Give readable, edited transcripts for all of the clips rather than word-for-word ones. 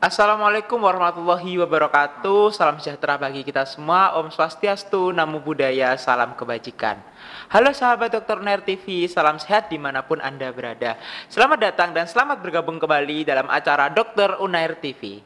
Assalamualaikum warahmatullahi wabarakatuh. Salam sejahtera bagi kita semua. Om Swastiastu, Namo Buddhaya, salam kebajikan. Halo sahabat Dr. Unair TV, salam sehat dimanapun Anda berada. Selamat datang dan selamat bergabung kembali dalam acara Dr. Unair TV.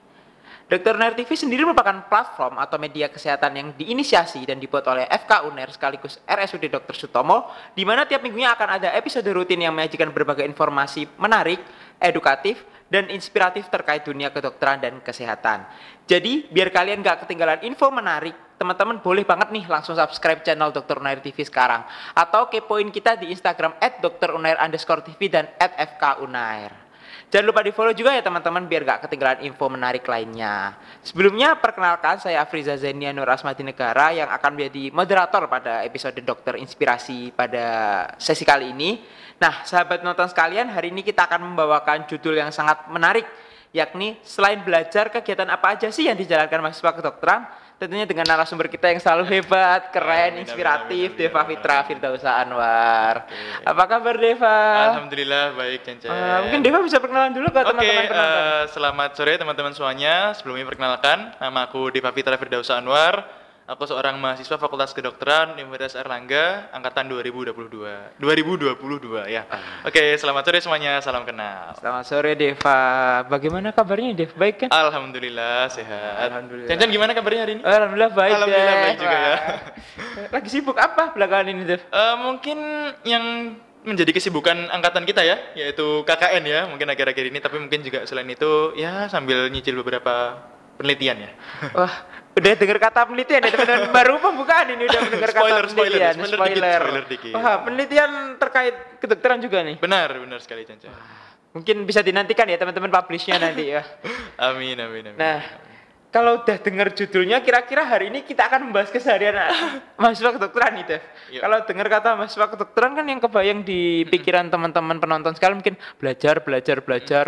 Dr. Unair TV sendiri merupakan platform atau media kesehatan yang diinisiasi dan dibuat oleh FK Unair sekaligus RSUD Dr. Sutomo, di mana tiap minggunya akan ada episode rutin yang menyajikan berbagai informasi menarik, edukatif, dan inspiratif terkait dunia kedokteran dan kesehatan. Jadi, biar kalian gak ketinggalan info menarik, teman-teman boleh banget nih langsung subscribe channel Dr. Unair TV sekarang. Atau kepoin kita di Instagram @drunair_tv dan @fkunair. Jangan lupa di follow juga ya teman-teman biar gak ketinggalan info menarik lainnya. Sebelumnya perkenalkan saya Afriza Zenia Nur Asmadi Negara yang akan menjadi moderator pada episode Dokter Inspirasi pada sesi kali ini. Nah sahabat nonton sekalian, hari ini kita akan membawakan judul yang sangat menarik, yakni selain belajar kegiatan apa aja sih yang dijalankan mahasiswa kedokteran. Tentunya dengan narasumber kita yang selalu hebat, keren, inspiratif, Deva Fitra Firdausa Anwar. Apa kabar Deva? Alhamdulillah baik, Cence. Mungkin Deva bisa perkenalan dulu ke teman-teman penonton. Selamat sore teman-teman semuanya. Sebelumnya perkenalkan, nama aku Deva Fitra Firdausa Anwar. Aku seorang mahasiswa Fakultas Kedokteran Universitas Airlangga angkatan 2022 ya. Oke, selamat sore semuanya. Salam kenal. Selamat sore Deva. Bagaimana kabarnya Dev? Baik kan? Alhamdulillah sehat. Alhamdulillah. Cen gimana kabarnya hari ini? Alhamdulillah baik. Alhamdulillah baik juga ya. Lagi sibuk apa belakangan ini Dev? Mungkin yang menjadi kesibukan angkatan kita ya, yaitu KKN ya, mungkin akhir-akhir ini. Tapi mungkin juga selain itu ya sambil nyicil beberapa penelitian ya. Wah, udah dengar kata penelitian ya teman-teman. Baru pembukaan ini udah mendengar kata penelitian. Spoiler dikit. Wah, penelitian terkait kedokteran juga nih. Benar sekali Cence. Mungkin bisa dinantikan ya teman-teman publishnya nanti ya. Amin. Nah, kalau udah dengar judulnya, kira-kira hari ini kita akan membahas keseharian mahasiswa kedokteran nih, Dev. Kalau dengar kata mahasiswa kedokteran kan yang kebayang di pikiran teman-teman penonton sekalian mungkin belajar,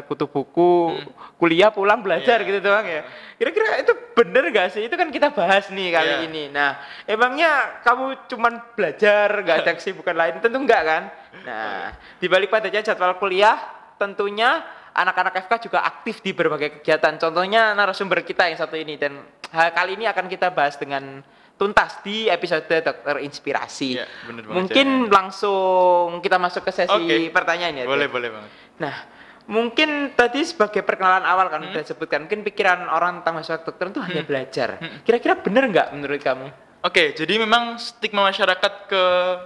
kutu buku, kuliah pulang belajar gitu doang ya. Kira-kira itu bener gak sih? Itu kan kita bahas nih kali ini. Nah, emangnya kamu cuman belajar, gak ada kesibukan lain? Tentu enggak kan? Nah, dibalik padanya jadwal kuliah, tentunya anak-anak FK juga aktif di berbagai kegiatan. Contohnya narasumber kita yang satu ini, dan kali ini akan kita bahas dengan tuntas di episode Dokter Inspirasi. Ya, bener mungkin banget, langsung kita masuk ke sesi pertanyaan ya. Boleh banget. Nah, mungkin tadi sebagai perkenalan awal kan udah sebutkan, mungkin pikiran orang tentang mahasiswa kedokteran itu hanya belajar. Kira-kira bener nggak menurut kamu? Oke, jadi memang stigma masyarakat ke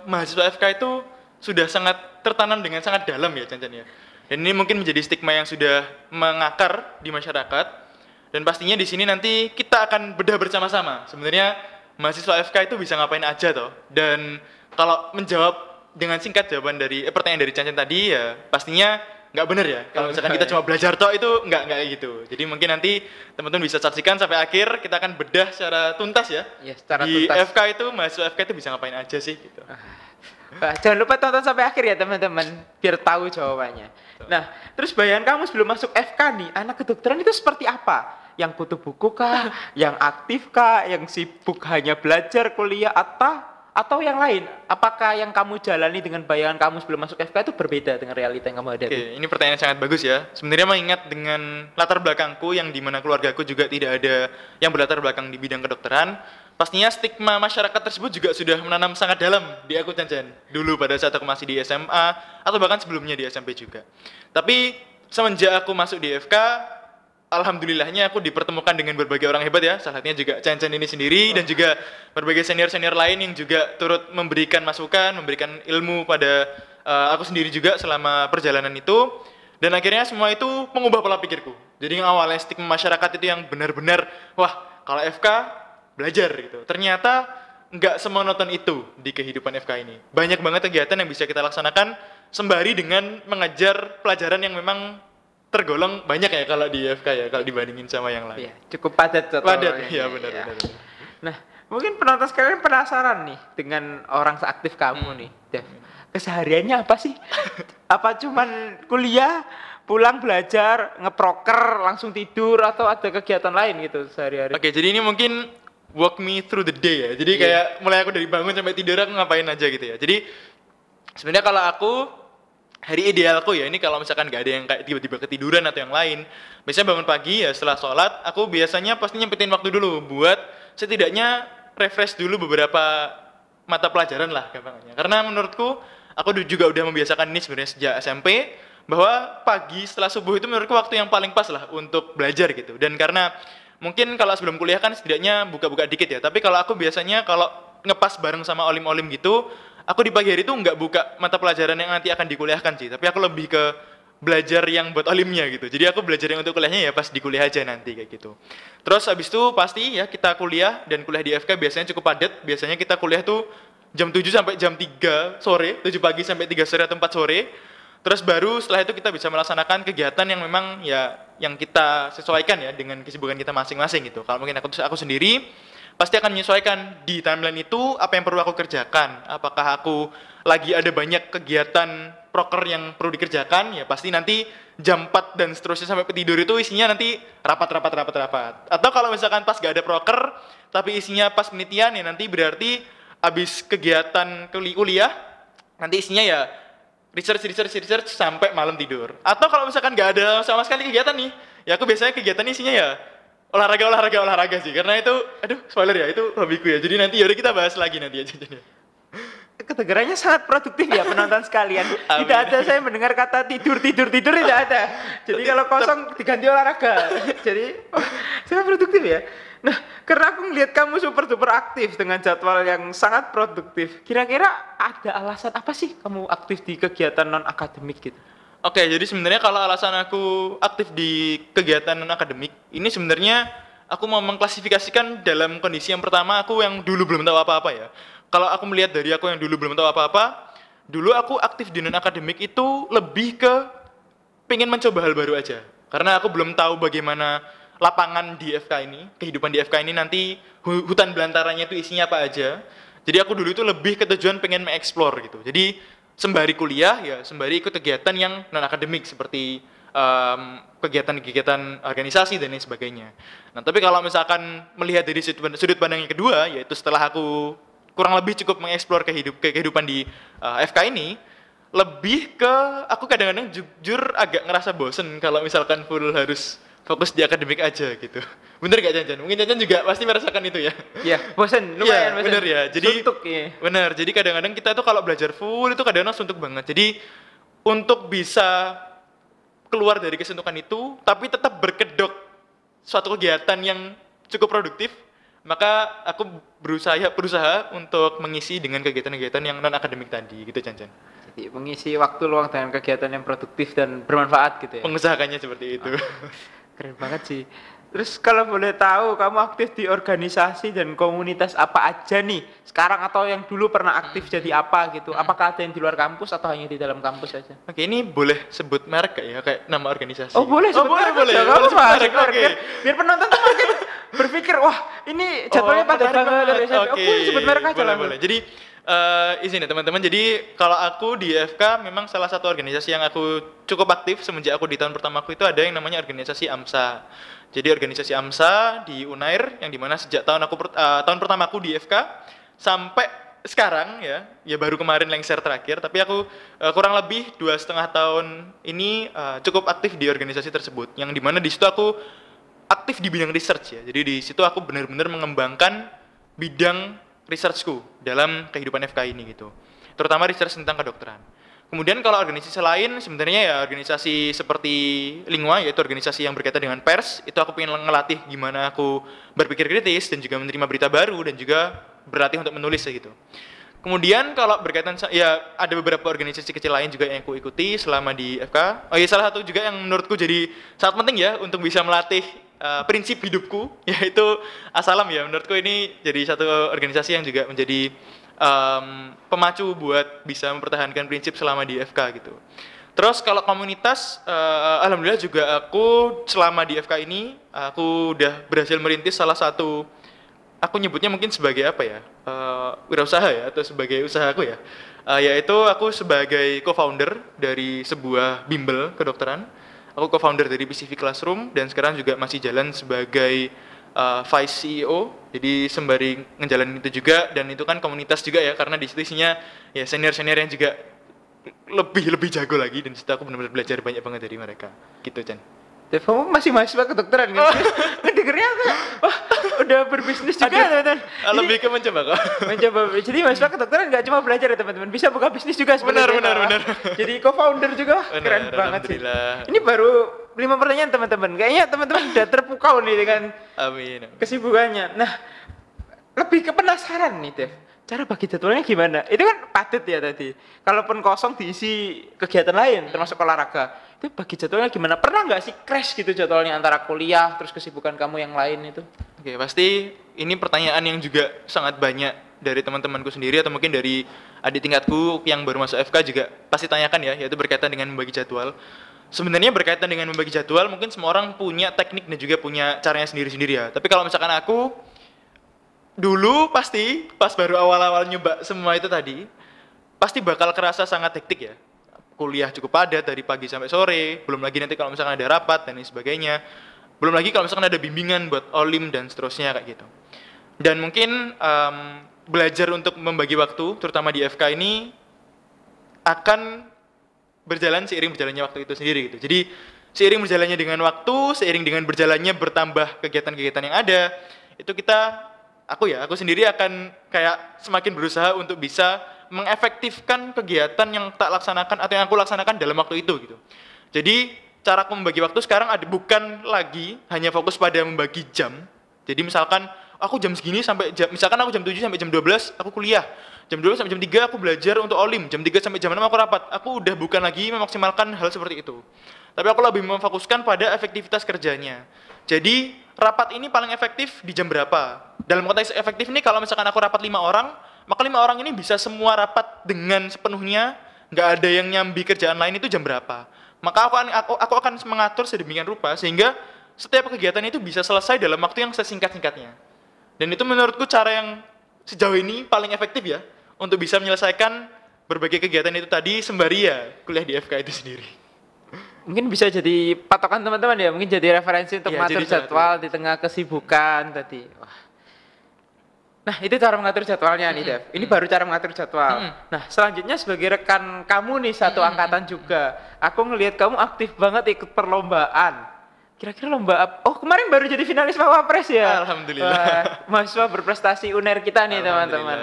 mahasiswa FK itu sudah sangat tertanam dengan sangat dalam ya, Cen ya. Dan ini mungkin menjadi stigma yang sudah mengakar di masyarakat. Dan pastinya di sini nanti kita akan bedah bersama-sama. Sebenarnya mahasiswa FK itu bisa ngapain aja toh. Dan kalau menjawab dengan singkat jawaban dari pertanyaan dari Cen tadi ya pastinya nggak benar ya. Kalau misalkan kita cuma belajar toh itu nggak kayak gitu. Jadi mungkin nanti teman-teman bisa saksikan sampai akhir, kita akan bedah secara tuntas ya. Secara di tuntas. FK itu mahasiswa FK itu bisa ngapain aja sih gitu. Jangan lupa tonton sampai akhir ya teman-teman, biar tahu jawabannya. Nah, terus bayangan kamu sebelum masuk FK nih, anak kedokteran itu seperti apa? Yang kutu buku kah? Yang aktif kah? Yang sibuk hanya belajar, kuliah, atau yang lain? Apakah yang kamu jalani dengan bayangan kamu sebelum masuk FK itu berbeda dengan realita yang kamu hadapi? Oke, ini pertanyaan yang sangat bagus ya. Sebenarnya mengingat dengan latar belakangku yang dimana keluargaku juga tidak ada yang berlatar belakang di bidang kedokteran, pastinya stigma masyarakat tersebut juga sudah menanam sangat dalam di aku Cen. Dulu pada saat aku masih di SMA atau bahkan sebelumnya di SMP juga. Tapi semenjak aku masuk di FK, alhamdulillahnya aku dipertemukan dengan berbagai orang hebat ya. Salah satunya juga Cen ini sendiri dan juga berbagai senior-senior lain yang juga turut memberikan masukan, memberikan ilmu pada aku sendiri juga selama perjalanan itu. Dan akhirnya semua itu mengubah pola pikirku. Jadi yang awalnya stigma masyarakat itu yang benar-benar, wah kalau FK belajar gitu. Ternyata nggak semonoton itu di kehidupan FK ini. Banyak banget kegiatan yang bisa kita laksanakan sembari dengan mengajar pelajaran yang memang tergolong banyak ya kalau di FK ya, kalau dibandingin sama yang lain. Iya, cukup padat. Iya benar. Nah, mungkin penonton sekalian penasaran nih dengan orang seaktif kamu nih, Dev. Kesehariannya apa sih? Apa cuman kuliah, pulang belajar, ngeproker, langsung tidur, atau ada kegiatan lain gitu sehari-hari? Oke, jadi ini mungkin walk me through the day ya. Jadi kayak mulai aku dari bangun sampai tidur aku ngapain aja gitu ya. Jadi sebenarnya kalau aku hari idealku ya, ini kalau misalkan nggak ada yang kayak tiba-tiba ketiduran atau yang lain, biasanya bangun pagi ya setelah sholat, aku biasanya pasti nyempetin waktu dulu buat setidaknya refresh dulu beberapa mata pelajaran lah gampangnya. Karena menurutku, aku juga udah membiasakan ini sebenarnya sejak SMP, bahwa pagi setelah subuh itu menurutku waktu yang paling pas lah untuk belajar gitu. Dan karena mungkin kalau sebelum kuliah kan setidaknya buka-buka dikit ya, tapi kalau aku biasanya kalau ngepas bareng sama olim-olim gitu, aku di pagi hari itu nggak buka mata pelajaran yang nanti akan dikuliahkan sih, tapi aku lebih ke belajar yang buat olimnya gitu. Jadi aku belajar yang untuk kuliahnya ya pas di kuliah aja nanti kayak gitu. Terus habis itu pasti ya kita kuliah, dan kuliah di FK biasanya cukup padat. Biasanya kita kuliah tuh jam 7 sampai jam 3 sore, 7 pagi sampai 3 sore atau 4 sore. Terus baru setelah itu kita bisa melaksanakan kegiatan yang memang ya yang kita sesuaikan ya dengan kesibukan kita masing-masing gitu. Kalau mungkin aku sendiri pasti akan menyesuaikan di timeline itu apa yang perlu aku kerjakan. Apakah aku lagi ada banyak kegiatan proker yang perlu dikerjakan, ya pasti nanti jam 4 dan seterusnya sampai tidur itu isinya nanti rapat. Atau kalau misalkan pas gak ada proker tapi isinya pas penelitian, ya nanti berarti habis kegiatan kuliah nanti isinya ya research sampai malam tidur. Atau kalau misalkan gak ada sama sekali kegiatan nih, ya aku biasanya kegiatan isinya ya olahraga sih, karena itu aduh spoiler ya, itu hobiku ya. Jadi nanti yaudah kita bahas lagi nanti aja. Kedengarannya sangat produktif ya penonton sekalian. Tidak ada saya mendengar kata tidur tidak ada. Jadi kalau kosong diganti olahraga. Jadi sangat produktif ya. Nah, karena aku melihat kamu super duper aktif dengan jadwal yang sangat produktif. Kira-kira ada alasan apa sih kamu aktif di kegiatan non akademik gitu? Oke, jadi sebenarnya kalau alasan aku aktif di kegiatan non akademik ini sebenarnya aku mau mengklasifikasikan dalam kondisi yang pertama, aku yang dulu belum tahu apa-apa ya. Kalau aku melihat dari aku yang dulu belum tahu apa-apa, dulu aku aktif di non akademik itu lebih ke pengen mencoba hal baru aja. Karena aku belum tahu bagaimana lapangan di FK ini, kehidupan di FK ini nanti hutan belantaranya itu isinya apa aja. Jadi aku dulu itu lebih ke tujuan pengen mengeksplor gitu. Jadi sembari kuliah ya sembari ikut kegiatan yang non akademik seperti kegiatan-kegiatan organisasi dan lain sebagainya. Nah, tapi kalau misalkan melihat dari sudut pandang yang kedua, yaitu setelah aku kurang lebih cukup mengeksplor kehidupan di FK ini, lebih ke aku kadang-kadang jujur agak ngerasa bosen kalau misalkan full harus fokus di akademik aja gitu. Bener gak Janjan? Mungkin Janjan juga pasti merasakan itu ya? Iya, bosen, lumayan bosen. Bener ya, jadi suntuk ya. Bener, jadi kadang-kadang kita tuh kalau belajar full itu kadang-kadang suntuk banget. Jadi untuk bisa keluar dari kesuntukan itu, tapi tetap berkedok suatu kegiatan yang cukup produktif, maka aku berusaha untuk mengisi dengan kegiatan-kegiatan yang non akademik tadi gitu Janjan. Jadi mengisi waktu luang dengan kegiatan yang produktif dan bermanfaat gitu ya. Pengusahakannya seperti itu. Keren banget sih. Terus kalau boleh tahu kamu aktif di organisasi dan komunitas apa aja nih sekarang, atau yang dulu pernah aktif jadi apa gitu? Apakah ada yang di luar kampus atau hanya di dalam kampus saja? Oke, ini boleh sebut merek ya, kayak nama organisasi? Oh boleh, sebut merek. Boleh sebut merek. Oke. Biar penonton tuh makin berpikir, wah ini jadwalnya padat banget dari SMP. Oke, Boleh sebut merek aja lah. Boleh. Jadi izin ya teman-teman, jadi kalau aku di FK memang salah satu organisasi yang aku cukup aktif semenjak aku di tahun pertama aku itu ada yang namanya organisasi AMSA. Jadi organisasi AMSA di Unair yang dimana sejak tahun pertama aku di FK sampai sekarang ya baru kemarin lengser terakhir, tapi aku kurang lebih 2,5 tahun ini cukup aktif di organisasi tersebut, yang dimana di situ aku aktif di bidang research ya. Jadi di situ aku benar-benar mengembangkan bidang researchku dalam kehidupan FK ini gitu, terutama research tentang kedokteran. Kemudian kalau organisasi lain sebenarnya ya organisasi seperti Lingua, yaitu organisasi yang berkaitan dengan pers, itu aku pengen ngelatih gimana aku berpikir kritis dan juga menerima berita baru dan juga berlatih untuk menulis gitu. Kemudian kalau berkaitan ya ada beberapa organisasi kecil lain juga yang aku ikuti selama di FK. Oh ya, salah satu juga yang menurutku jadi sangat penting ya untuk bisa melatih prinsip hidupku, yaitu Asalam ya. Menurutku ini jadi satu organisasi yang juga menjadi pemacu buat bisa mempertahankan prinsip selama di FK gitu. Terus kalau komunitas, alhamdulillah juga aku selama di FK ini aku udah berhasil merintis salah satu, aku nyebutnya mungkin sebagai apa ya, wirausaha ya, atau sebagai usahaku ya, yaitu aku sebagai co-founder dari sebuah bimbel kedokteran. Aku co-founder dari PCV Classroom dan sekarang juga masih jalan sebagai Vice CEO, jadi sembari ngejalanin itu juga, dan itu kan komunitas juga ya, karena di situ isinya ya senior yang juga lebih jago lagi, dan situ aku benar-benar belajar banyak banget dari mereka gitu Chan. Dev, kamu masih mahasiswa kedokteran kan? Ngedengernya kayak, wah udah berbisnis juga teman-teman. Lebih ke mencoba kok. Mencoba. Jadi mahasiswa kedokteran nggak cuma belajar ya teman-teman, bisa buka bisnis juga sebenarnya. Benar. Jadi co-founder juga, keren banget sih. Ini baru 5 pertanyaan teman-teman. Kayaknya teman-teman udah terpukau nih dengan Amin. kesibukannya. Nah, lebih ke penasaran nih Dev. Cara bagi jadwalnya gimana? Itu kan padat ya tadi. Kalaupun kosong diisi kegiatan lain, termasuk olahraga. Itu bagi jadwalnya gimana? Pernah nggak sih crash gitu jadwalnya antara kuliah terus kesibukan kamu yang lain itu? Oke, pasti ini pertanyaan yang juga sangat banyak dari teman-temanku sendiri atau mungkin dari adik tingkatku yang baru masuk FK juga pasti tanyakan ya, yaitu berkaitan dengan membagi jadwal. Sebenarnya berkaitan dengan membagi jadwal, mungkin semua orang punya teknik dan juga punya caranya sendiri-sendiri ya. Tapi kalau misalkan aku dulu pasti pas baru awal-awal nyoba semua itu tadi, pasti bakal kerasa sangat hektik ya. Kuliah cukup padat dari pagi sampai sore, belum lagi nanti kalau misalkan ada rapat dan lain sebagainya. Belum lagi kalau misalkan ada bimbingan buat olim dan seterusnya kayak gitu. Dan mungkin belajar untuk membagi waktu, terutama di FK ini akan berjalan seiring berjalannya waktu itu sendiri gitu. Jadi seiring berjalannya dengan waktu, seiring dengan berjalannya bertambah kegiatan-kegiatan yang ada, itu aku sendiri akan kayak semakin berusaha untuk bisa mengefektifkan kegiatan yang tak laksanakan atau yang aku laksanakan dalam waktu itu gitu. Jadi cara aku membagi waktu sekarang bukan lagi hanya fokus pada membagi jam. Jadi misalkan aku jam segini misalkan aku jam 7 sampai jam 12 aku kuliah. Jam 12 sampai jam 3 aku belajar untuk olim. Jam 3 sampai jam 6 aku rapat. Aku udah bukan lagi memaksimalkan hal seperti itu. Tapi aku lebih memfokuskan pada efektivitas kerjanya. Jadi rapat ini paling efektif di jam berapa? Dalam konteks efektif ini kalau misalkan aku rapat 5 orang, maka 5 orang ini bisa semua rapat dengan sepenuhnya, nggak ada yang nyambi kerjaan lain itu jam berapa. Maka aku akan mengatur sedemikian rupa sehingga setiap kegiatan itu bisa selesai dalam waktu yang sesingkat-singkatnya. Dan itu menurutku cara yang sejauh ini paling efektif ya untuk bisa menyelesaikan berbagai kegiatan itu tadi sembari ya kuliah di FK itu sendiri. Mungkin bisa jadi patokan teman-teman ya, mungkin jadi referensi untuk Iya, mengatur jadi jadwal di tengah kesibukan tadi. Wah. Nah, itu cara mengatur jadwalnya nih, Dev. Ini baru cara mengatur jadwal. Nah, selanjutnya sebagai rekan kamu nih satu angkatan juga, aku ngelihat kamu aktif banget ikut perlombaan. Kira-kira lomba apa? Oh, kemarin baru jadi finalis Wapres ya? Alhamdulillah. Wah, mahasiswa berprestasi UNER kita nih, teman-teman.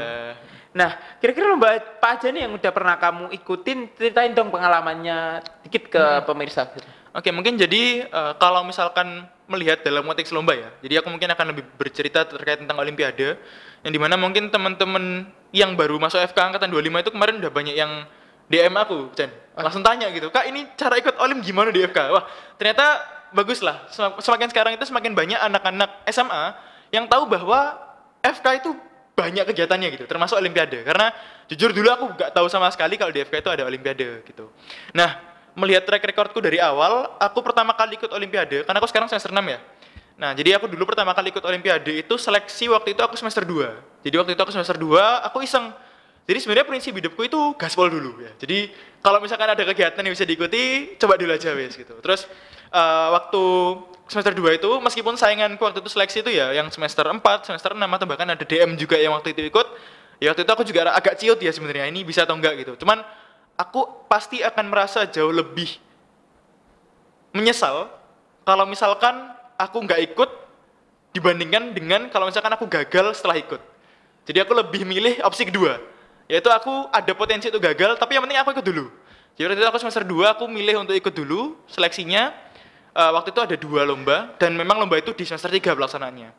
Nah, kira-kira lomba apa aja nih yang udah pernah kamu ikutin? Ceritain dong pengalamannya dikit ke pemirsa. Oke, mungkin jadi kalau misalkan melihat dalam konteks lomba ya, jadi aku mungkin akan lebih bercerita terkait tentang Olimpiade, yang dimana mungkin teman-teman yang baru masuk FK Angkatan 25 itu kemarin udah banyak yang DM aku, Chan. Langsung tanya gitu, Kak ini cara ikut Olim gimana di FK? Wah, ternyata bagus lah, semakin sekarang itu semakin banyak anak-anak SMA yang tahu bahwa FK itu banyak kegiatannya gitu, termasuk Olimpiade. Karena jujur dulu aku nggak tahu sama sekali kalau di FK itu ada Olimpiade gitu. Nah, melihat track recordku dari awal, aku pertama kali ikut Olimpiade, karena aku sekarang semester 6 ya. Nah, jadi aku dulu pertama kali ikut Olimpiade itu seleksi waktu itu aku semester 2. Jadi waktu itu aku semester 2, aku iseng. Jadi sebenarnya prinsip hidupku itu gaspol dulu ya. Jadi kalau misalkan ada kegiatan yang bisa diikuti, coba dulu aja wes gitu. Terus waktu semester 2 itu, meskipun sainganku waktu itu seleksi itu ya, yang semester 4, semester 6, atau bahkan ada DM juga yang waktu itu ikut, ya waktu itu aku juga agak ciut ya sebenarnya, ini bisa atau enggak gitu. Cuman aku pasti akan merasa jauh lebih menyesal kalau misalkan aku nggak ikut dibandingkan dengan kalau misalkan aku gagal setelah ikut. Jadi aku lebih milih opsi kedua, yaitu aku ada potensi untuk gagal, tapi yang penting aku ikut dulu. Jadi waktu itu aku semester 2, aku milih untuk ikut dulu seleksinya. Waktu itu ada 2 lomba, dan memang lomba itu di semester 3 pelaksanaannya.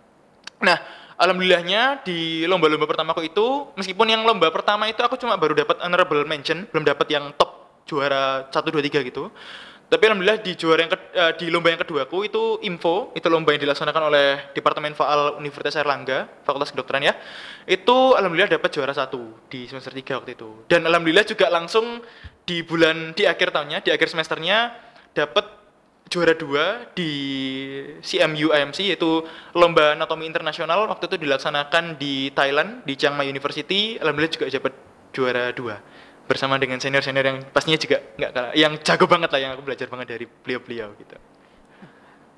Nah, alhamdulillahnya di lomba-lomba pertamaku itu, meskipun yang lomba pertama itu aku cuma baru dapat honorable mention, belum dapat yang top juara 1, 2, 3 gitu. Tapi alhamdulillah di lomba yang keduaku itu info, itu lomba yang dilaksanakan oleh Departemen Faal Universitas Airlangga, Fakultas Kedokteran ya. Itu alhamdulillah dapat juara 1 di semester 3 waktu itu. Dan alhamdulillah juga langsung di akhir tahunnya, di akhir semesternya dapat juara 2 di CMU IMC, yaitu lomba anatomi internasional. Waktu itu dilaksanakan di Thailand, di Chiang Mai University. Alhamdulillah juga dapat juara 2 bersama dengan senior-senior yang pastinya juga nggak kalah, yang jago banget lah, yang aku belajar banget dari beliau-beliau gitu.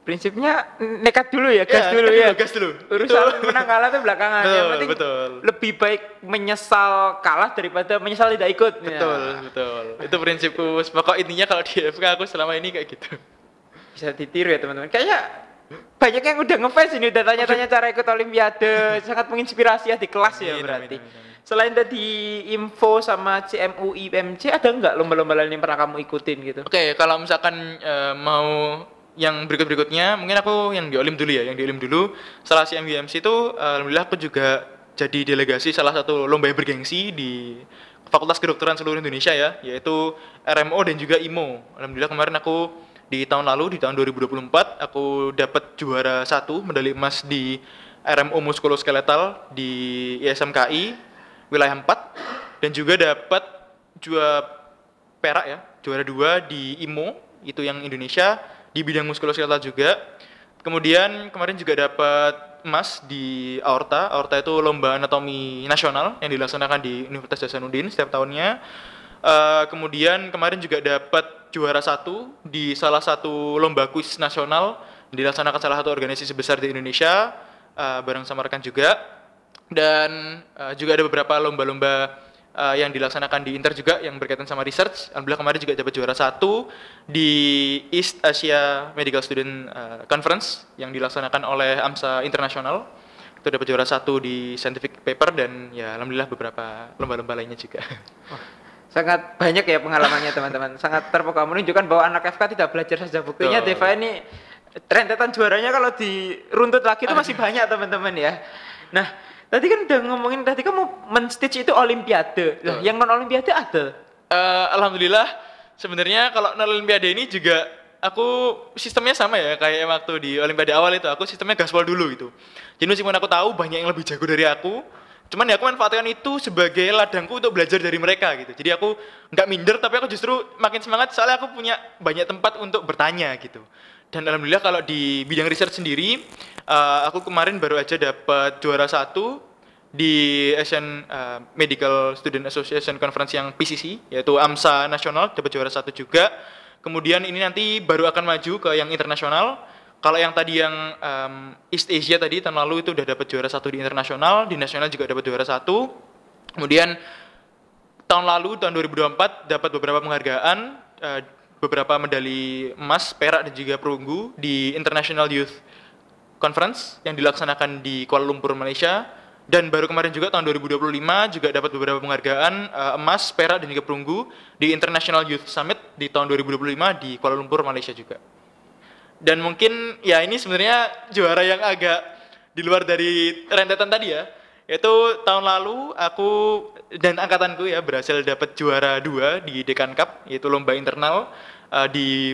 Prinsipnya nekat dulu ya, gas Ya, dulu nekat ya. gas dulu. Urusan menang kalah itu belakangan. Yang Betul, penting betul. lebih baik menyesal kalah daripada menyesal tidak ikut. Betul, Ya. betul. Itu prinsipku. Pokok intinya kalau di FK aku selama ini kayak gitu. Bisa ditiru ya teman-teman. Kayaknya banyak yang udah ngefans ini, udah tanya-tanya cara ikut olimpiade, sangat menginspirasi ya di kelas ya Amin, berarti. amin, amin, amin. Selain tadi info sama CMU IMC, ada nggak lomba-lomba lain yang pernah kamu ikutin gitu? Oke, kalau misalkan mau yang berikut-berikutnya, mungkin aku yang di Olim dulu ya, yang di Olim dulu. Setelah CMUMC itu, alhamdulillah aku juga jadi delegasi salah satu lomba yang bergengsi di Fakultas Kedokteran seluruh Indonesia ya, yaitu RMO dan juga IMO. Alhamdulillah kemarin aku di tahun lalu, di tahun 2024, aku dapat juara 1 medali emas di RMO muskuloskeletal di ISMKI wilayah 4 dan juga dapat juara perak ya, juara 2 di IMO itu yang Indonesia di bidang muskuloskeletal juga. Kemudian kemarin juga dapat emas di aorta. Aorta itu lomba anatomi nasional yang dilaksanakan di Universitas Hasanuddin setiap tahunnya. Kemudian kemarin juga dapat juara 1 di salah satu lomba kuis nasional yang dilaksanakan salah satu organisasi besar di Indonesia bareng sama rekan juga. Dan juga ada beberapa lomba-lomba yang dilaksanakan di Inter juga yang berkaitan sama research. Alhamdulillah kemarin juga dapat juara 1 di East Asia Medical Student Conference yang dilaksanakan oleh AMSA Internasional. Itu dapat juara 1 di scientific paper dan ya alhamdulillah beberapa lomba-lomba lainnya juga. Sangat banyak ya pengalamannya teman-teman. Sangat terpukau, menunjukkan bahwa anak FK tidak belajar saja. Buktinya Betul. Deva ini rentetan juaranya kalau diruntut lagi itu masih banyak teman-teman ya. Nah, tadi kan udah ngomongin, tadi kamu men-stage itu olimpiade. Lah, yang non olimpiade ada? Alhamdulillah sebenarnya kalau non olimpiade ini juga aku sistemnya sama ya kayak waktu di olimpiade awal itu, aku sistemnya gaspol dulu gitu. Jadi meskipun aku tahu banyak yang lebih jago dari aku, cuman ya aku manfaatkan itu sebagai ladangku untuk belajar dari mereka gitu. Jadi aku nggak minder tapi aku justru makin semangat soalnya aku punya banyak tempat untuk bertanya gitu. Dan alhamdulillah kalau di bidang riset sendiri, aku kemarin baru aja dapat juara 1 di Asian Medical Student Association Conference yang PCC, yaitu AMSA Nasional, dapat juara 1 juga. Kemudian ini nanti baru akan maju ke yang internasional. Kalau yang tadi yang East Asia tadi tahun lalu itu udah dapat juara 1 di internasional, di nasional juga dapat juara 1. Kemudian tahun lalu tahun 2024 dapat beberapa penghargaan, beberapa medali emas, perak dan juga perunggu di International Youth Conference yang dilaksanakan di Kuala Lumpur, Malaysia. Dan baru kemarin juga tahun 2025 juga dapat beberapa penghargaan emas, perak dan juga perunggu di International Youth Summit di tahun 2025 di Kuala Lumpur, Malaysia juga. Dan mungkin ya ini sebenarnya juara yang agak di luar dari rentetan tadi ya, yaitu tahun lalu aku dan angkatanku ya berhasil dapat juara 2 di Dekan Cup, yaitu lomba internal di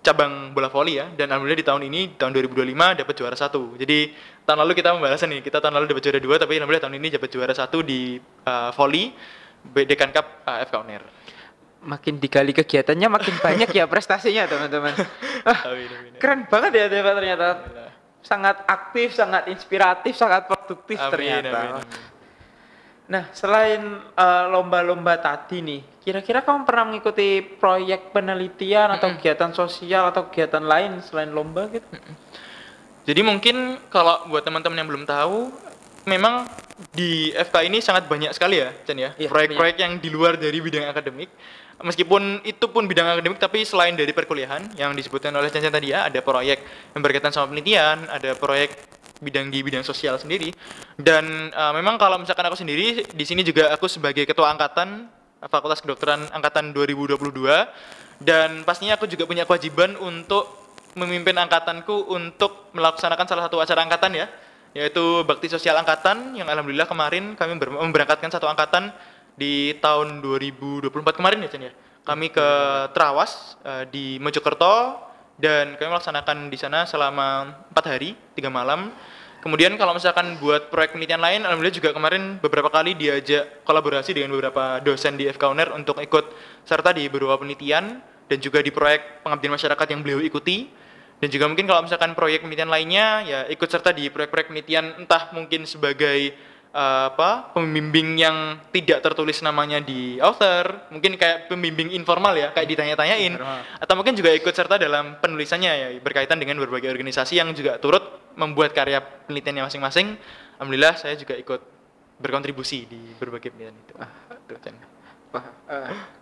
cabang bola voli ya. Dan alhamdulillah di tahun ini, tahun 2025 dapat juara 1. Jadi tahun lalu kita membahasnya nih, kita tahun lalu dapat juara 2 tapi alhamdulillah tahun ini dapat juara 1 di voli Dekan Cup FK Uner. Makin digali kegiatannya makin banyak ya prestasinya teman-teman. Keren banget ya Deva ternyata. Sangat aktif, sangat inspiratif, sangat produktif ternyata. Amin. Nah, selain lomba-lomba tadi nih, kira-kira kamu pernah mengikuti proyek penelitian atau kegiatan sosial atau kegiatan lain selain lomba gitu? Jadi mungkin kalau buat teman-teman yang belum tahu, memang di FK ini sangat banyak sekali ya, Chan ya, Iya, proyek-proyek yang di luar dari bidang akademik. Meskipun itu pun bidang akademik, tapi selain dari perkuliahan yang disebutkan oleh Chan tadi ya, ada proyek yang berkaitan sama penelitian, ada proyek bidang di bidang sosial sendiri. Dan memang kalau misalkan aku sendiri di sini juga aku sebagai ketua angkatan Fakultas Kedokteran angkatan 2022 dan pastinya aku juga punya kewajiban untuk memimpin angkatanku untuk melaksanakan salah satu acara angkatan ya, yaitu Bakti Sosial Angkatan yang alhamdulillah kemarin kami memberangkatkan satu angkatan di tahun 2024 kemarin ya Chan ya. Kami ke Trawas di Mojokerto dan kami melaksanakan di sana selama 4 hari 3 malam. Kemudian kalau misalkan buat proyek penelitian lain, alhamdulillah juga kemarin beberapa kali diajak kolaborasi dengan beberapa dosen di FK Uner untuk ikut serta di beberapa penelitian dan juga di proyek pengabdian masyarakat yang beliau ikuti. Dan juga mungkin kalau misalkan proyek penelitian lainnya ya ikut serta di proyek-proyek penelitian entah mungkin sebagai pembimbing yang tidak tertulis namanya di author, mungkin kayak pembimbing informal ya, kayak ditanya-tanyain, atau mungkin juga ikut serta dalam penulisannya ya, berkaitan dengan berbagai organisasi yang juga turut membuat karya penelitiannya masing-masing. Alhamdulillah saya juga ikut berkontribusi di berbagai penelitian itu. Wah,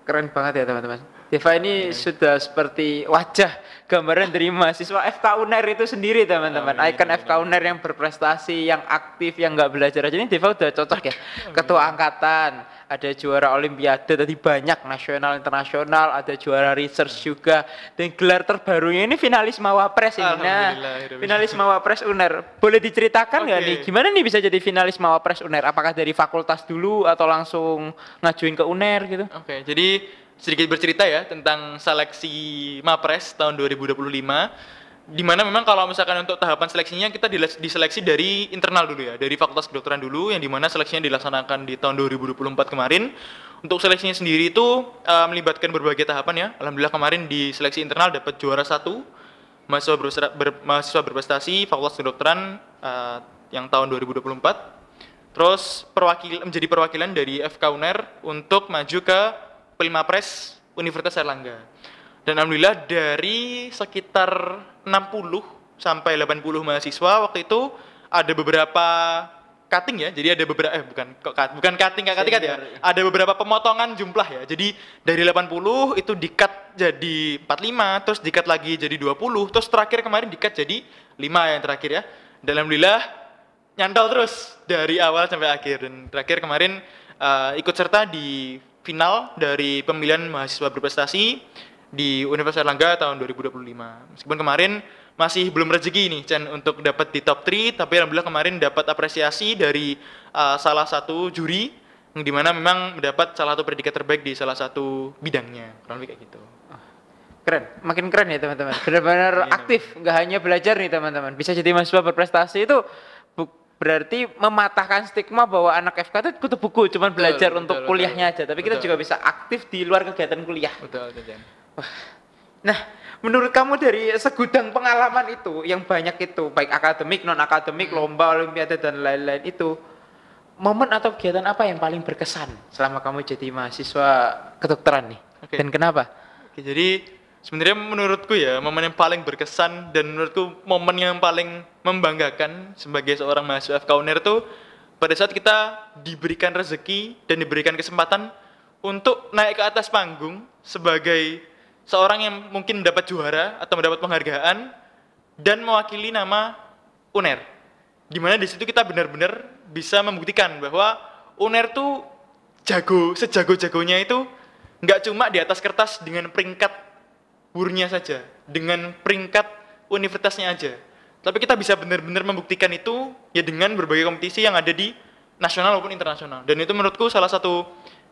keren banget ya teman-teman. Deva ini sudah seperti wajah gambaran dari mahasiswa FK UNER itu sendiri teman-teman. Ikon FK UNER yang berprestasi, yang aktif, yang nggak belajar aja. Ini Deva udah cocok ya. Ketua angkatan, ada juara olimpiade tadi banyak, nasional, internasional, ada juara research juga. Dan gelar terbarunya ini finalis Mawapres ini. Nah, finalis Mawapres UNER. Boleh diceritakan nggak nih, gimana nih bisa jadi finalis Mawapres UNER? Apakah dari fakultas dulu atau langsung ngajuin ke UNER gitu? Jadi sedikit bercerita ya tentang seleksi Mapres tahun 2025, di mana memang kalau misalkan untuk tahapan seleksinya kita diseleksi dari internal dulu ya, dari Fakultas Kedokteran dulu, yang dimana seleksinya dilaksanakan di tahun 2024 kemarin. Untuk seleksinya sendiri itu melibatkan berbagai tahapan ya. Alhamdulillah kemarin di seleksi internal dapat juara 1 mahasiswa berprestasi Fakultas Kedokteran yang tahun 2024. Terus menjadi perwakilan dari FK UNER untuk maju ke Pilmapres Universitas Airlangga. Dan alhamdulillah dari sekitar 60 sampai 80 mahasiswa waktu itu ada beberapa cutting ya. Jadi ada beberapa bukan cutting ya. Ada beberapa pemotongan jumlah ya. Jadi dari 80 itu di-cut jadi 45, terus di-cut lagi jadi 20, terus terakhir kemarin di-cut jadi 5 yang terakhir ya. Dan alhamdulillah nyantol terus dari awal sampai akhir. Dan terakhir kemarin ikut serta di final dari pemilihan mahasiswa berprestasi di Universitas Airlangga tahun 2025. Meskipun kemarin masih belum rezeki nih Chan untuk dapat di top 3, tapi alhamdulillah kemarin dapat apresiasi dari salah satu juri yang dimana memang mendapat salah satu predikat terbaik di salah satu bidangnya. Kurang lebih kayak gitu. Keren, makin keren ya teman-teman. Benar-benar aktif, nggak hanya belajar nih teman-teman. Bisa jadi mahasiswa berprestasi itu berarti mematahkan stigma bahwa anak FK itu kutu buku, cuman belajar untuk kuliahnya aja. Tapi kita juga bisa aktif di luar kegiatan kuliah. Betul. Nah, menurut kamu dari segudang pengalaman itu, yang banyak itu, baik akademik, non-akademik, lomba, olimpiade, dan lain-lain itu, momen atau kegiatan apa yang paling berkesan selama kamu jadi mahasiswa kedokteran nih? Dan kenapa? Jadi sebenarnya menurutku ya, momen yang paling berkesan dan menurutku momen yang paling membanggakan sebagai seorang mahasiswa FK UNER itu pada saat kita diberikan rezeki dan diberikan kesempatan untuk naik ke atas panggung sebagai seorang yang mungkin mendapat juara atau mendapat penghargaan dan mewakili nama UNER. Dimana di situ kita benar-benar bisa membuktikan bahwa UNER tuh sejago-jagonya itu nggak cuma di atas kertas dengan peringkat burnya saja, dengan peringkat universitasnya aja. Tapi kita bisa benar-benar membuktikan itu ya dengan berbagai kompetisi yang ada di nasional maupun internasional. Dan itu menurutku salah satu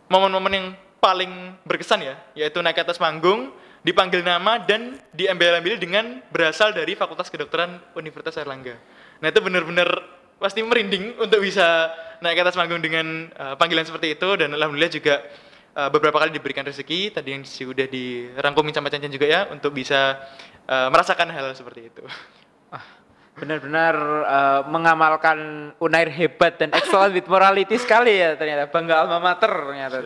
momen-momen yang paling berkesan ya, yaitu naik ke atas panggung, dipanggil nama dan diambil-ambil dengan berasal dari Fakultas Kedokteran Universitas Airlangga. Nah itu benar-benar pasti merinding untuk bisa naik ke atas panggung dengan panggilan seperti itu. Dan alhamdulillah juga beberapa kali diberikan rezeki, tadi yang sudah dirangkumin sama Chan juga ya, untuk bisa merasakan hal seperti itu. Benar-benar mengamalkan UNAIR hebat dan excellent with morality sekali ya ternyata, bangga alma mater ternyata.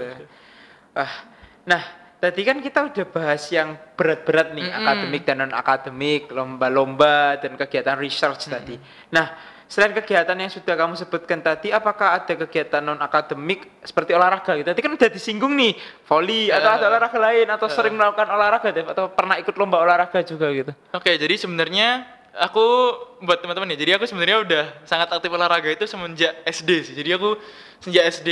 Nah, tadi kan kita udah bahas yang berat-berat nih, akademik dan non-akademik, lomba-lomba dan kegiatan research tadi. Nah, selain kegiatan yang sudah kamu sebutkan tadi, apakah ada kegiatan non-akademik seperti olahraga gitu? Tadi kan udah disinggung nih, volley atau ada olahraga lain, atau sering melakukan olahraga deh, atau pernah ikut lomba olahraga juga gitu? Oke, jadi sebenarnya aku buat teman-teman ya, jadi aku sebenarnya udah sangat aktif olahraga itu semenjak SD sih. Jadi aku sejak SD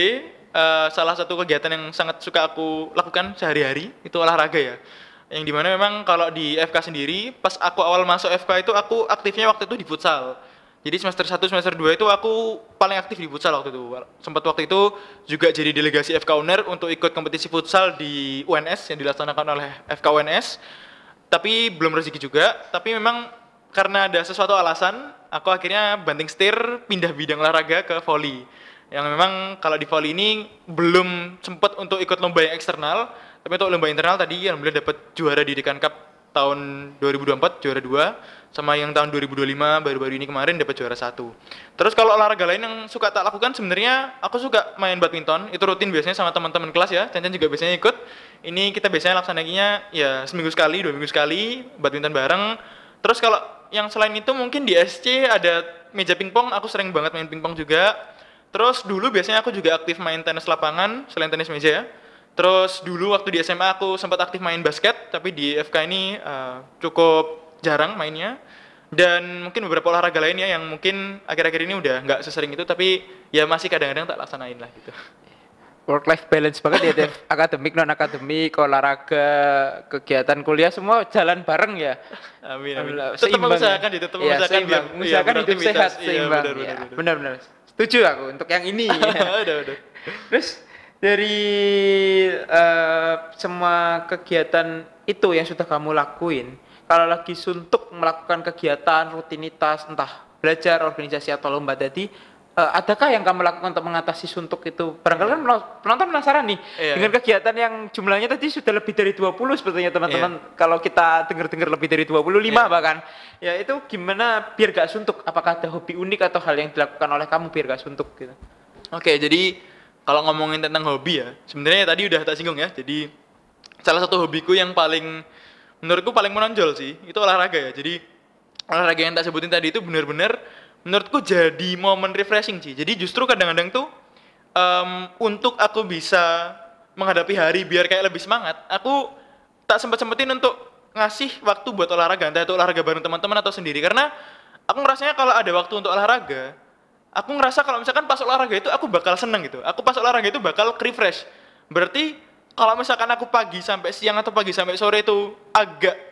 salah satu kegiatan yang sangat suka aku lakukan sehari-hari itu olahraga ya. Yang dimana memang kalau di FK sendiri, pas aku awal masuk FK itu aku aktifnya waktu itu di futsal. Jadi semester 1, semester 2 itu aku paling aktif di futsal waktu itu. Sempat waktu itu juga jadi delegasi FK UNER untuk ikut kompetisi futsal di UNS yang dilaksanakan oleh FK UNS. Tapi belum rezeki juga, tapi memang karena ada sesuatu alasan, aku akhirnya banting setir pindah bidang olahraga ke volley. Yang memang kalau di volley ini belum sempat untuk ikut lomba yang eksternal, tapi untuk lomba internal tadi alhamdulillah dapat juara di Dekan Cup tahun 2024, juara 2, sama yang tahun 2025 baru-baru ini kemarin dapat juara 1. Terus kalau olahraga lain yang suka tak lakukan sebenarnya aku suka main badminton, itu rutin biasanya sama teman-teman kelas ya. Chan juga biasanya ikut. Ini kita biasanya laksanainnya ya seminggu sekali, 2 minggu sekali badminton bareng. Terus kalau yang selain itu mungkin di SC ada meja pingpong, aku sering banget main pingpong juga. Terus dulu biasanya aku juga aktif main tenis lapangan selain tenis meja ya. Terus dulu waktu di SMA aku sempat aktif main basket, tapi di FK ini cukup jarang mainnya. Dan mungkin beberapa olahraga lainnya yang mungkin akhir-akhir ini udah nggak sesering itu, tapi ya masih kadang-kadang tak laksanain lah gitu. Work life balance banget ya, Dev. Akademik, non akademik, olahraga, kegiatan kuliah semua jalan bareng ya. Amin, amin. Alhamdulillah. Tetap Seimbang mengusahakan ya? tetap Iya, mengusahakan seimbang. biar Mengusahakan hidup sehat, seimbang. Iya, Iya, benar. benar-benar. Setuju aku untuk yang ini. Udah. Terus dari semua kegiatan itu yang sudah kamu lakuin, kalau lagi suntuk melakukan kegiatan rutinitas entah belajar, organisasi atau lomba tadi, adakah yang kamu lakukan untuk mengatasi suntuk itu? Barangkali kan penonton penasaran nih dengan kegiatan yang jumlahnya tadi sudah lebih dari 20 sebetulnya teman-teman. Kalau kita dengar-dengar lebih dari 25 bahkan. Ya itu gimana biar gak suntuk? Apakah ada hobi unik atau hal yang dilakukan oleh kamu biar gak suntuk gitu? Oke, jadi kalau ngomongin tentang hobi ya, sebenarnya tadi udah tak singgung ya. Jadi salah satu hobiku yang menurutku paling menonjol sih, itu olahraga ya. Jadi olahraga yang tak sebutin tadi itu benar-benar menurutku jadi momen refreshing sih. Jadi justru kadang-kadang tuh untuk aku bisa menghadapi hari biar kayak lebih semangat, aku tak sempetin untuk ngasih waktu buat olahraga, entah itu olahraga bareng teman-teman atau sendiri. Karena aku ngerasanya kalau ada waktu untuk olahraga, aku ngerasa kalau misalkan pas olahraga itu aku bakal seneng gitu. Aku pas olahraga itu bakal refresh. Berarti kalau misalkan aku pagi sampai siang atau pagi sampai sore itu agak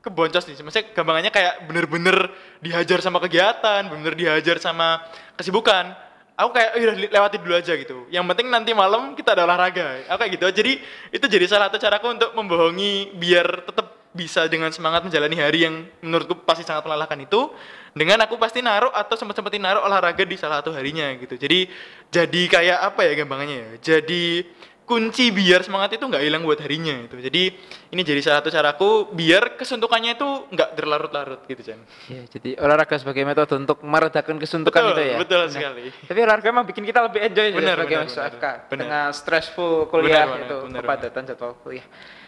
keboncos nih, maksudnya gampangannya kayak bener-bener dihajar sama kegiatan, bener-bener dihajar sama kesibukan, aku kayak udah lewatin dulu aja gitu, yang penting nanti malam kita ada olahraga, aku kayak gitu. Jadi itu jadi salah satu caraku untuk membohongi biar tetap bisa dengan semangat menjalani hari yang menurutku pasti sangat melelahkan itu, dengan aku pasti naruh atau sempat-sempetin naruh olahraga di salah satu harinya gitu. Jadi kayak apa ya gampangannya ya, jadi kunci biar semangat itu nggak hilang buat harinya itu. Jadi ini jadi salah satu caraku biar kesuntukannya itu nggak berlarut-larut gitu, Jan. Ya, jadi olahraga sebagai metode untuk meredakan kesuntukan itu ya. Betul sekali. Tapi olahraga memang bikin kita lebih enjoy sebagai mahasiswa FK dengan stressful kuliah kepadatan jadwal kuliah.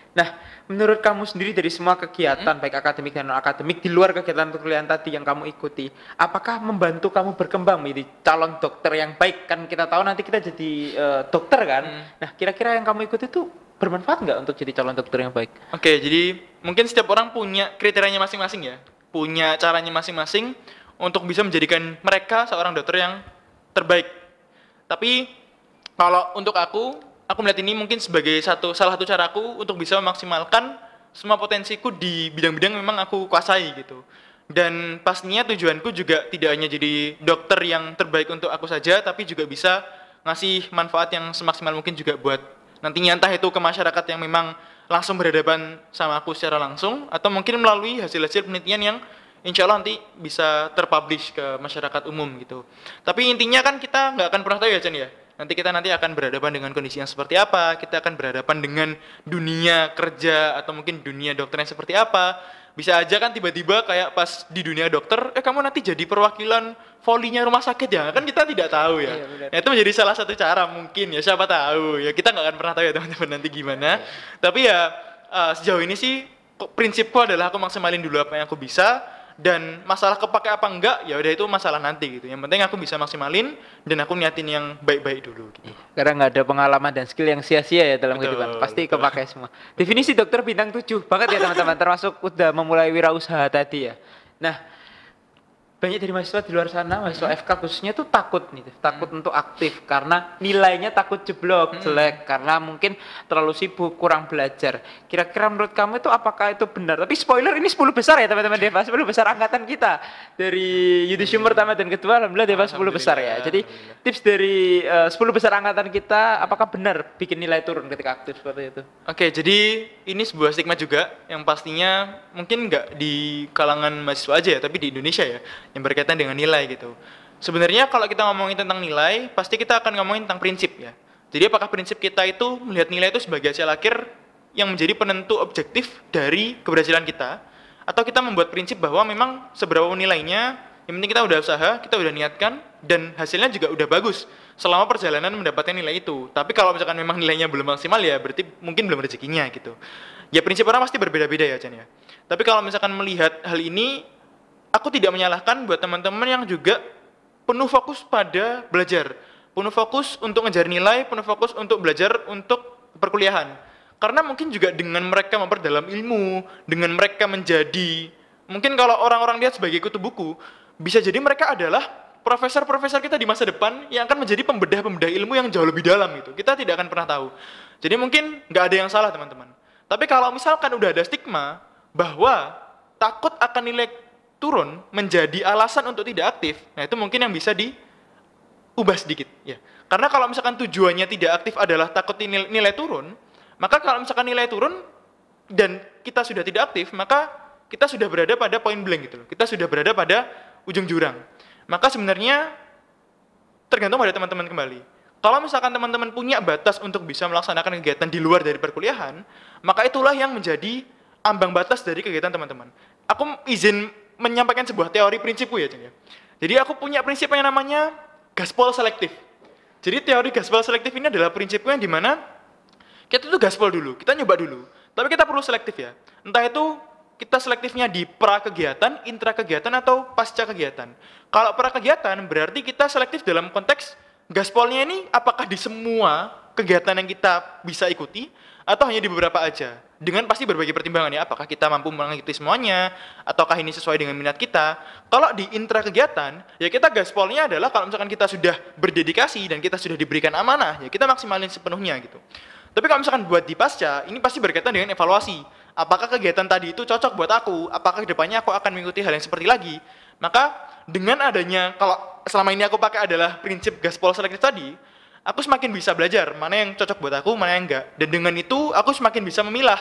Nah, menurut kamu sendiri dari semua kegiatan baik akademik dan non akademik di luar kegiatan perkuliahan tadi yang kamu ikuti, apakah membantu kamu berkembang menjadi calon dokter yang baik? Kan kita tahu nanti kita jadi dokter kan. Nah, kira-kira yang kamu ikuti itu bermanfaat nggak untuk jadi calon dokter yang baik? Oke, jadi mungkin setiap orang punya kriterianya masing-masing ya, punya caranya masing-masing untuk bisa menjadikan mereka seorang dokter yang terbaik. Tapi kalau untuk aku melihat ini mungkin sebagai salah satu caraku untuk bisa memaksimalkan semua potensiku di bidang-bidang yang memang aku kuasai gitu. Dan pastinya tujuanku juga tidak hanya jadi dokter yang terbaik untuk aku saja, tapi juga bisa ngasih manfaat yang semaksimal mungkin juga buat nantinya, entah itu ke masyarakat yang memang langsung berhadapan sama aku secara langsung, atau mungkin melalui hasil-hasil penelitian yang insya Allah nanti bisa terpublish ke masyarakat umum gitu. Tapi intinya kan kita nggak akan pernah tahu ya, Chan ya. Nanti kita akan berhadapan dengan kondisi yang seperti apa, kita akan berhadapan dengan dunia kerja atau mungkin dunia dokter yang seperti apa. Bisa aja kan tiba-tiba kayak pas di dunia dokter, kamu nanti jadi perwakilan volinya rumah sakit ya, kan kita tidak tahu ya. Nah, itu menjadi salah satu cara mungkin ya, siapa tahu ya, kita nggak akan pernah tahu ya teman-teman nanti gimana. Tapi ya sejauh ini sih prinsipku adalah aku maksimalin dulu apa yang aku bisa. Dan masalah kepake apa enggak, ya udah itu masalah nanti gitu. Yang penting aku bisa maksimalin dan aku niatin yang baik-baik dulu gitu. Karena nggak ada pengalaman dan skill yang sia-sia ya dalam kehidupan. Pasti kepake semua. Definisi dokter bintang 7 banget ya teman-teman, termasuk udah memulai wirausaha tadi ya. Nah, banyak dari mahasiswa di luar sana, mahasiswa FK khususnya tuh takut untuk aktif karena nilainya takut jeblok, jelek, karena mungkin terlalu sibuk, kurang belajar. Kira-kira menurut kamu itu apakah itu benar? Tapi spoiler, ini 10 besar ya teman-teman Deva, 10 besar angkatan kita. Dari yudisium pertama dan kedua, alhamdulillah Deva 10 besar ya. Jadi tips dari 10 besar angkatan kita, apakah benar bikin nilai turun ketika aktif seperti itu? Oke, jadi ini sebuah stigma juga yang pastinya mungkin nggak di kalangan mahasiswa aja ya, tapi di Indonesia ya, yang berkaitan dengan nilai gitu. Sebenarnya kalau kita ngomongin tentang nilai, pasti kita akan ngomongin tentang prinsip ya. Jadi apakah prinsip kita itu melihat nilai itu sebagai hasil akhir yang menjadi penentu objektif dari keberhasilan kita, atau kita membuat prinsip bahwa memang seberapa nilainya, yang penting kita udah usaha, kita udah niatkan, dan hasilnya juga udah bagus selama perjalanan mendapatkan nilai itu. Tapi kalau misalkan memang nilainya belum maksimal ya berarti mungkin belum rezekinya gitu. Ya prinsip orang pasti berbeda-beda ya Chan ya. Tapi kalau misalkan melihat hal ini, aku tidak menyalahkan buat teman-teman yang juga penuh fokus pada belajar, penuh fokus untuk ngejar nilai, penuh fokus untuk belajar untuk perkuliahan. Karena mungkin juga dengan mereka memperdalam ilmu, dengan mereka menjadi, mungkin kalau orang-orang lihat sebagai kutu buku, bisa jadi mereka adalah profesor-profesor kita di masa depan yang akan menjadi pembedah-pembedah ilmu yang jauh lebih dalam gitu. Kita tidak akan pernah tahu. Jadi mungkin nggak ada yang salah teman-teman. Tapi kalau misalkan udah ada stigma bahwa takut akan nilai turun menjadi alasan untuk tidak aktif, nah itu mungkin yang bisa diubah sedikit ya. Karena kalau misalkan tujuannya tidak aktif adalah takut nilai turun, maka kalau misalkan nilai turun dan kita sudah tidak aktif, maka kita sudah berada pada point blank gitu loh. Kita sudah berada pada ujung jurang. Maka sebenarnya tergantung pada teman-teman kembali. Kalau misalkan teman-teman punya batas untuk bisa melaksanakan kegiatan di luar dari perkuliahan, maka itulah yang menjadi ambang batas dari kegiatan teman-teman. Aku izin menyampaikan sebuah teori prinsipku ya, Cen ya. Jadi aku punya prinsip yang namanya gaspol selektif. Jadi teori gaspol selektif ini adalah prinsipku yang dimana kita tuh gaspol dulu, kita nyoba dulu. Tapi kita perlu selektif ya. Entah itu kita selektifnya di pra kegiatan, intra kegiatan, atau pasca kegiatan. Kalau pra kegiatan berarti kita selektif dalam konteks gaspolnya ini apakah di semua kegiatan yang kita bisa ikuti atau hanya di beberapa aja. Dengan pasti berbagai pertimbangan ya, apakah kita mampu mengikuti semuanya, ataukah ini sesuai dengan minat kita. Kalau di intra kegiatan, ya kita gaspolnya adalah kalau misalkan kita sudah berdedikasi dan kita sudah diberikan amanah, ya kita maksimalin sepenuhnya gitu. Tapi kalau misalkan buat di pasca, ini pasti berkaitan dengan evaluasi. Apakah kegiatan tadi itu cocok buat aku? Apakah kedepannya aku akan mengikuti hal yang seperti lagi? Maka dengan adanya, kalau selama ini aku pakai adalah prinsip gaspol selektif tadi, aku semakin bisa belajar mana yang cocok buat aku, mana yang enggak. Dan dengan itu aku semakin bisa memilah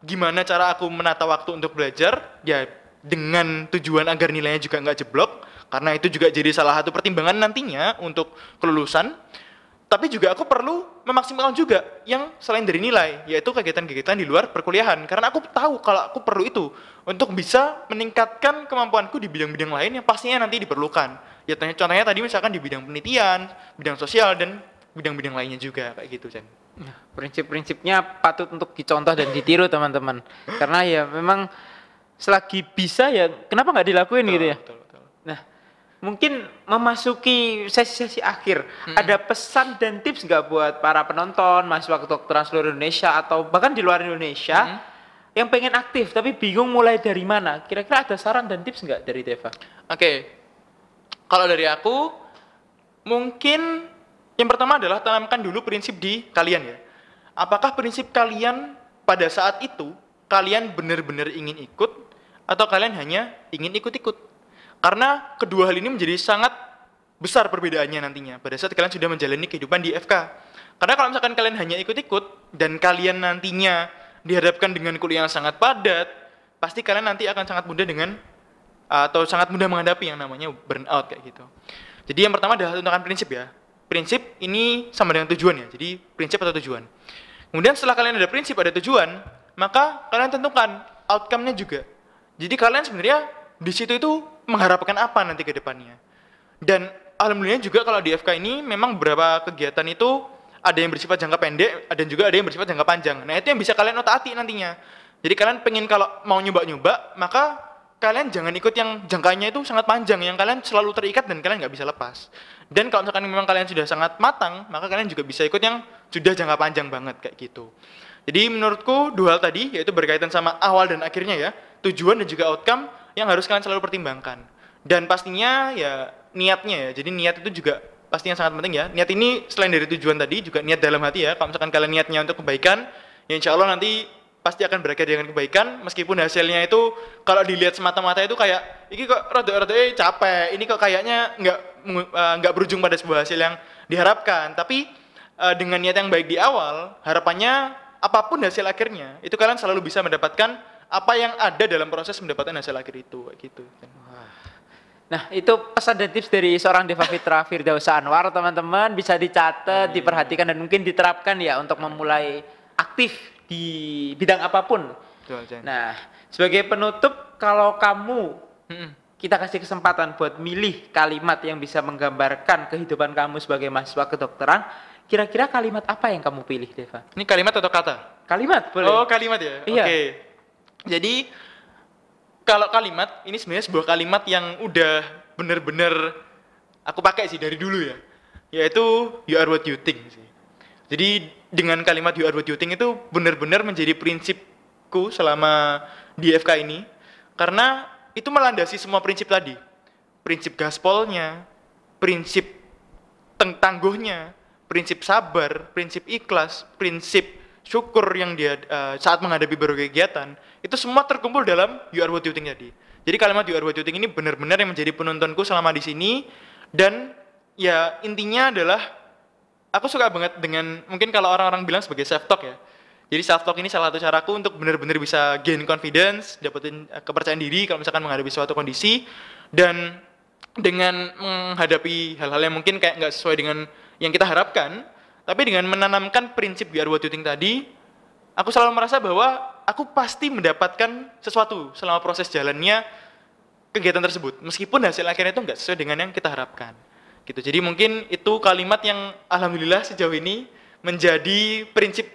gimana cara aku menata waktu untuk belajar, ya dengan tujuan agar nilainya juga enggak jeblok, karena itu juga jadi salah satu pertimbangan nantinya untuk kelulusan. Tapi juga aku perlu memaksimalkan juga yang selain dari nilai, yaitu kegiatan-kegiatan di luar perkuliahan. Karena aku tahu kalau aku perlu itu untuk bisa meningkatkan kemampuanku di bidang-bidang lain yang pastinya nanti diperlukan. Ya contohnya tadi misalkan di bidang penelitian, bidang sosial, dan bidang-bidang lainnya juga kayak gitu, Chen. Prinsip-prinsipnya patut untuk dicontoh dan ditiru teman-teman. Karena ya memang selagi bisa ya kenapa nggak dilakuin gitu ya. Betul. Nah, mungkin memasuki sesi-sesi akhir, ada pesan dan tips nggak buat para penonton, mahasiswa kedokteran seluruh Indonesia atau bahkan di luar Indonesia yang pengen aktif tapi bingung mulai dari mana? Kira-kira ada saran dan tips nggak dari Deva? Oke. Kalau dari aku, mungkin yang pertama adalah tanamkan dulu prinsip di kalian ya. Apakah prinsip kalian pada saat itu kalian benar-benar ingin ikut atau kalian hanya ingin ikut-ikut? Karena kedua hal ini menjadi sangat besar perbedaannya nantinya pada saat kalian sudah menjalani kehidupan di FK. Karena kalau misalkan kalian hanya ikut-ikut dan kalian nantinya dihadapkan dengan kuliah yang sangat padat, pasti kalian nanti akan sangat mudah sangat mudah menghadapi yang namanya burnout kayak gitu. Jadi yang pertama adalah tentukan prinsip ya. Prinsip ini sama dengan tujuan ya. Jadi prinsip atau tujuan. Kemudian setelah kalian ada prinsip, ada tujuan, maka kalian tentukan outcome-nya juga. Jadi kalian sebenarnya di situ itu mengharapkan apa nanti ke depannya. Dan alhamdulillah juga kalau di FK ini memang beberapa kegiatan itu ada yang bersifat jangka pendek dan juga ada yang bersifat jangka panjang. Nah, itu yang bisa kalian otak-atik nantinya. Jadi kalian pengen kalau mau nyoba-nyoba, maka kalian jangan ikut yang jangkanya itu sangat panjang, yang kalian selalu terikat dan kalian nggak bisa lepas. Dan kalau misalkan memang kalian sudah sangat matang, maka kalian juga bisa ikut yang sudah jangka panjang banget kayak gitu. Jadi menurutku dua hal tadi, yaitu berkaitan sama awal dan akhirnya ya, tujuan dan juga outcome yang harus kalian selalu pertimbangkan. Dan pastinya ya niatnya ya, jadi niat itu juga pasti yang sangat penting ya. Niat ini selain dari tujuan tadi, juga niat dalam hati ya. Kalau misalkan kalian niatnya untuk kebaikan, ya insya Allah nanti pasti akan berakhir dengan kebaikan, meskipun hasilnya itu kalau dilihat semata-mata itu kayak ini kok rada-rada capek, ini kok kayaknya nggak berujung pada sebuah hasil yang diharapkan. Tapi dengan niat yang baik di awal, harapannya apapun hasil akhirnya, itu kalian selalu bisa mendapatkan apa yang ada dalam proses mendapatkan hasil akhir itu, kayak gitu. Nah, itu pesan dan tips dari seorang Deva Fitra Firdausa Anwar, teman-teman bisa dicatat, diperhatikan dan mungkin diterapkan ya untuk memulai aktif di bidang apapun. Betul, nah, sebagai penutup kalau kamu Mm-mm. kita kasih kesempatan buat milih kalimat yang bisa menggambarkan kehidupan kamu sebagai mahasiswa kedokteran, kira-kira kalimat apa yang kamu pilih, Deva? Ini kalimat atau kata? Kalimat, boleh. Oh, kalimat ya? Iya. Oke. Jadi, kalau kalimat, ini sebenarnya sebuah kalimat yang udah bener-bener aku pakai sih dari dulu ya. Yaitu, you are what you think sih. Jadi, dengan kalimat you are what you think itu bener-bener menjadi prinsipku selama di FK ini. Karena itu melandasi semua prinsip tadi. Prinsip gaspolnya, prinsip tangguhnya, prinsip sabar, prinsip ikhlas, prinsip syukur yang dia saat menghadapi berbagai kegiatan, itu semua terkumpul dalam you are what you think tadi. Jadi kalimat you are what you think ini benar-benar yang menjadi penuntunku selama di sini, dan ya intinya adalah aku suka banget dengan, mungkin kalau orang-orang bilang sebagai self talk ya. Jadi self talk ini salah satu caraku untuk benar-benar bisa gain confidence, dapetin kepercayaan diri kalau misalkan menghadapi suatu kondisi, dan dengan menghadapi hal-hal yang mungkin kayak nggak sesuai dengan yang kita harapkan, tapi dengan menanamkan prinsip you are what you think tadi, aku selalu merasa bahwa aku pasti mendapatkan sesuatu selama proses jalannya kegiatan tersebut, meskipun hasil akhirnya itu nggak sesuai dengan yang kita harapkan. Gitu. Jadi mungkin itu kalimat yang alhamdulillah sejauh ini menjadi prinsip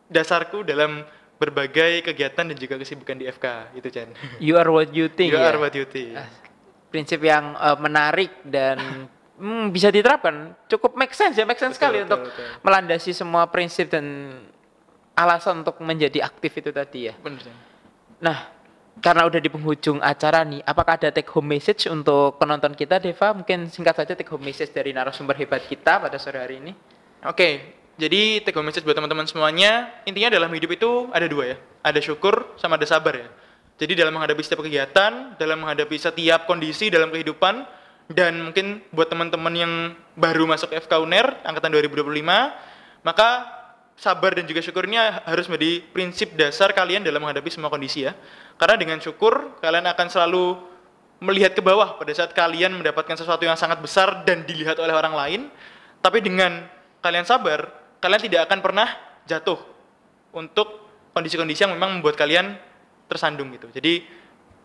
dasarku dalam berbagai kegiatan dan juga kesibukan di FK. Itu, Chan. You are what you think. You ya? are what you think. Prinsip yang menarik dan bisa diterapkan, cukup make sense ya, make sense sekali untuk melandasi semua prinsip dan alasan untuk menjadi aktif itu tadi ya. Benar. Nah, karena udah di penghujung acara nih, apakah ada take home message untuk penonton kita, Deva? Mungkin singkat saja take home message dari narasumber hebat kita pada sore hari ini. Oke, jadi take home message buat teman-teman semuanya, intinya dalam hidup itu ada dua ya, ada syukur sama ada sabar ya. Jadi dalam menghadapi setiap kegiatan, dalam menghadapi setiap kondisi dalam kehidupan, dan mungkin buat teman-teman yang baru masuk FK UNER angkatan 2025, maka sabar dan juga syukurnya harus menjadi prinsip dasar kalian dalam menghadapi semua kondisi ya. Karena dengan syukur kalian akan selalu melihat ke bawah pada saat kalian mendapatkan sesuatu yang sangat besar dan dilihat oleh orang lain. Tapi dengan kalian sabar, kalian tidak akan pernah jatuh untuk kondisi-kondisi yang memang membuat kalian tersandung gitu. Jadi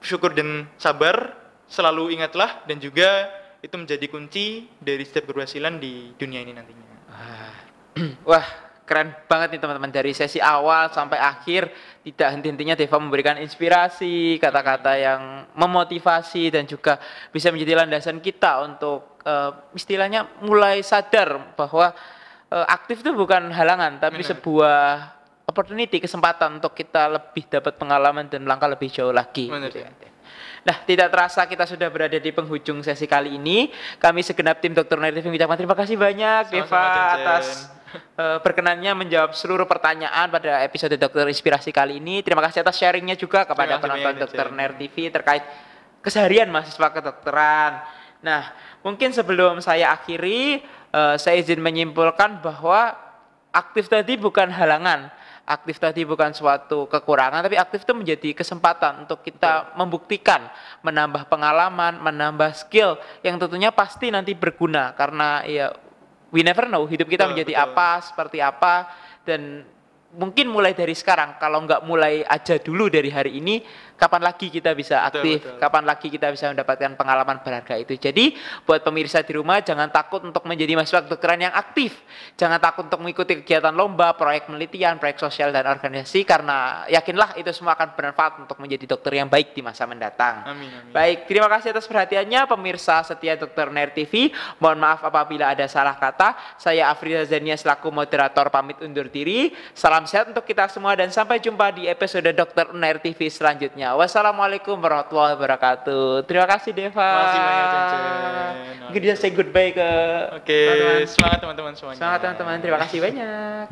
syukur dan sabar selalu ingatlah, dan juga itu menjadi kunci dari setiap keberhasilan di dunia ini nantinya. Wah, keren banget nih teman-teman, dari sesi awal sampai akhir tidak henti-hentinya Deva memberikan inspirasi, kata-kata yang memotivasi dan juga bisa menjadi landasan kita untuk istilahnya mulai sadar bahwa aktif itu bukan halangan tapi sebuah opportunity, kesempatan untuk kita lebih dapat pengalaman dan melangkah lebih jauh lagi. Gitu ya. Nah, tidak terasa kita sudah berada di penghujung sesi kali ini. Kami segenap tim Dr. UNER TV mengucapkan terima kasih banyak Deva atas berkenannya menjawab seluruh pertanyaan pada episode Dokter Inspirasi kali ini. Terima kasih atas sharingnya juga kepada penonton Dr. UNER TV terkait keseharian mahasiswa kedokteran. Nah, mungkin sebelum saya akhiri, saya izin menyimpulkan bahwa aktif tadi bukan halangan. Aktif tadi bukan suatu kekurangan, tapi aktif itu menjadi kesempatan untuk kita membuktikan, menambah pengalaman, menambah skill yang tentunya pasti nanti berguna, karena ya we never know hidup kita menjadi apa, seperti apa, dan mungkin mulai dari sekarang, kalau nggak mulai aja dulu dari hari ini, kapan lagi kita bisa aktif, kapan lagi kita bisa mendapatkan pengalaman berharga itu. Jadi buat pemirsa di rumah, jangan takut untuk menjadi mahasiswa kedokteran yang aktif, jangan takut untuk mengikuti kegiatan lomba, proyek penelitian, proyek sosial dan organisasi, karena yakinlah itu semua akan bermanfaat untuk menjadi dokter yang baik di masa mendatang. Amin, amin. Baik, terima kasih atas perhatiannya pemirsa setia Dr. UNER TV. Mohon maaf apabila ada salah kata. Saya Afriza Zania selaku moderator pamit undur diri. Salam sehat untuk kita semua dan sampai jumpa di episode Dr. UNER TV selanjutnya. Wassalamualaikum warahmatullahi wabarakatuh. Terima kasih Deva. Terima kasih banyak, Cen. Mungkin bisa say goodbye ke Oke, semangat teman-teman semuanya. Semangat teman-teman, terima kasih banyak.